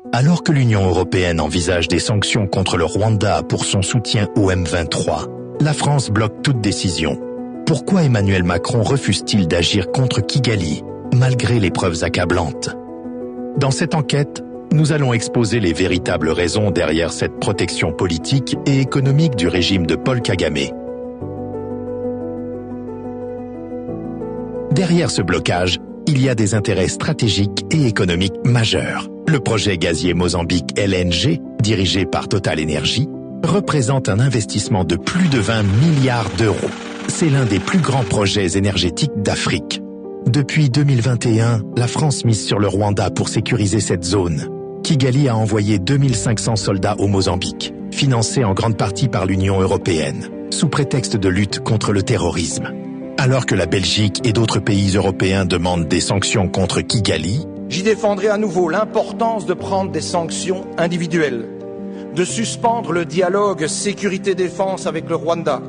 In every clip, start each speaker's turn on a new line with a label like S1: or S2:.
S1: Alors que l'Union européenne envisage des sanctions contre le Rwanda pour son soutien au M23, la France bloque toute décision. Pourquoi Emmanuel Macron refuse-t-il d'agir contre Kigali, malgré les preuves accablantes? Dans cette enquête, nous allons exposer les véritables raisons derrière cette protection politique et économique du régime de Paul Kagame. Derrière ce blocage, il y a des intérêts stratégiques et économiques majeurs. Le projet gazier Mozambique LNG, dirigé par Total Energy, représente un investissement de plus de 20 milliards d'euros. C'est l'un des plus grands projets énergétiques d'Afrique. Depuis 2021, la France mise sur le Rwanda pour sécuriser cette zone. Kigali a envoyé 2500 soldats au Mozambique, financés en grande partie par l'Union européenne, sous prétexte de lutte contre le terrorisme. Alors que la Belgique et d'autres pays européens demandent des sanctions contre Kigali,
S2: j'y défendrai à nouveau l'importance de prendre des sanctions individuelles, de suspendre le dialogue sécurité-défense avec le Rwanda,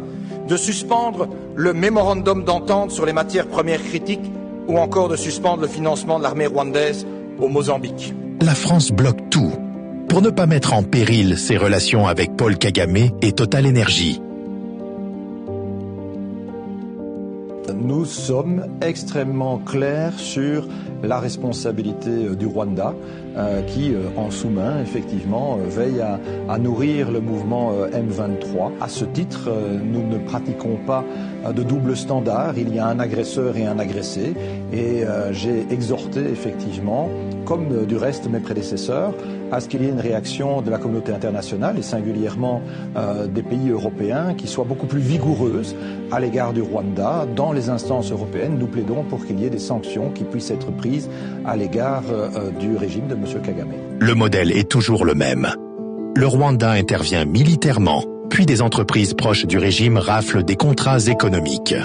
S2: de suspendre le mémorandum d'entente sur les matières premières critiques ou encore de suspendre le financement de l'armée rwandaise au Mozambique.
S1: La France bloque tout pour ne pas mettre en péril ses relations avec Paul Kagame et Total Energy.
S3: Nous sommes extrêmement clairs sur la responsabilité du Rwanda qui, en sous-main, effectivement, veille à nourrir le mouvement M23. À ce titre, nous ne pratiquons pas de double standard. Il y a un agresseur et un agressé. Et j'ai exhorté, effectivement, comme du reste mes prédécesseurs, à ce qu'il y ait une réaction de la communauté internationale et singulièrement des pays européens qui soit beaucoup plus vigoureuse à l'égard du Rwanda. Dans les instances européennes, nous plaidons pour qu'il y ait des sanctions qui puissent être prises à l'égard du régime de M. Kagame.
S1: Le modèle est toujours le même. Le Rwanda intervient militairement, puis des entreprises proches du régime raflent des contrats économiques.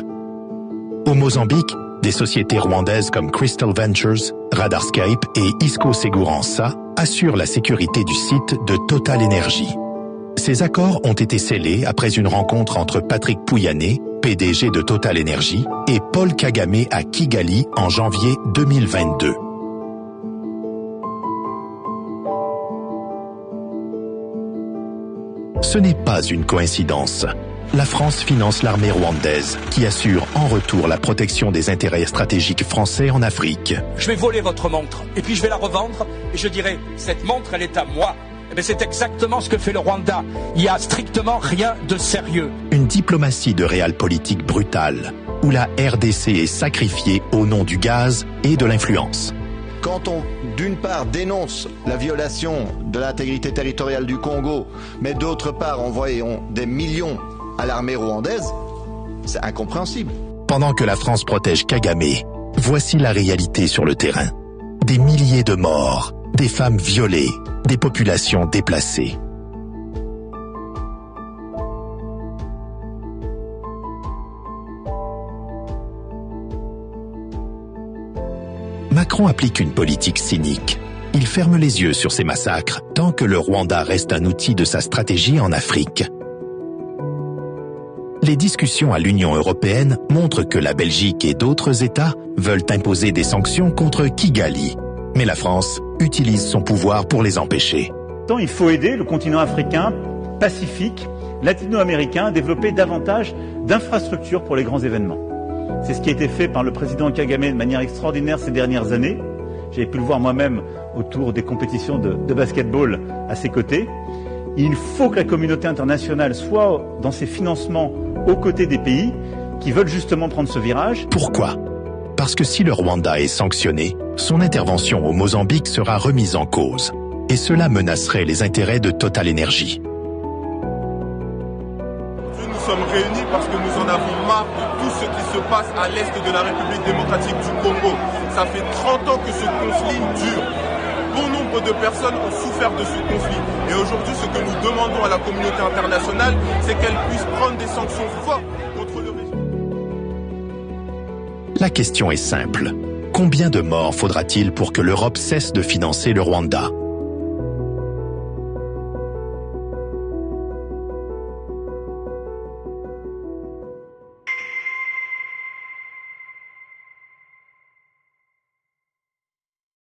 S1: Au Mozambique, des sociétés rwandaises comme Crystal Ventures, Radarscape et Isco Segurança assurent la sécurité du site de Total Energy. Ces accords ont été scellés après une rencontre entre Patrick Pouyanné, PDG de Total Energy, et Paul Kagame à Kigali en janvier 2022. Ce n'est pas une coïncidence. La France finance l'armée rwandaise, qui assure en retour la protection des intérêts stratégiques français en Afrique.
S4: Je vais voler votre montre, et puis je vais la revendre, et je dirai, cette montre, elle est à moi. Mais c'est exactement ce que fait le Rwanda. Il n'y a strictement rien de sérieux.
S1: Une diplomatie de realpolitik brutale, où la RDC est sacrifiée au nom du gaz et de l'influence.
S5: Quand on, d'une part, dénonce la violation de l'intégrité territoriale du Congo, mais d'autre part, envoyons des millions à l'armée rwandaise, c'est incompréhensible.
S1: Pendant que la France protège Kagame, voici la réalité sur le terrain. Des milliers de morts, des femmes violées, des populations déplacées. Macron applique une politique cynique. Il ferme les yeux sur ces massacres tant que le Rwanda reste un outil de sa stratégie en Afrique. Les discussions à l'Union européenne montrent que la Belgique et d'autres États veulent imposer des sanctions contre Kigali. Mais la France utilise son pouvoir pour les empêcher.
S6: Il faut aider le continent africain, pacifique, latino-américain à développer davantage d'infrastructures pour les grands événements. C'est ce qui a été fait par le président Kagame de manière extraordinaire ces dernières années. J'avais pu le voir moi-même autour des compétitions de basketball à ses côtés. Il faut que la communauté internationale soit dans ses financements aux côtés des pays qui veulent justement prendre ce virage.
S1: Pourquoi ? Parce que si le Rwanda est sanctionné, son intervention au Mozambique sera remise en cause. Et cela menacerait les intérêts de Total Energy.
S7: Nous sommes réunis parce que nous en avons marre de tout ce qui se passe à l'est de la République démocratique du Congo. Ça fait 30 ans que ce conflit dure. Bon nombre de personnes ont souffert de ce conflit. Et aujourd'hui, ce que nous demandons à la communauté internationale, c'est qu'elle puisse prendre des sanctions fortes contre le régime.
S1: La question est simple. Combien de morts faudra-t-il pour que l'Europe cesse de financer le Rwanda ?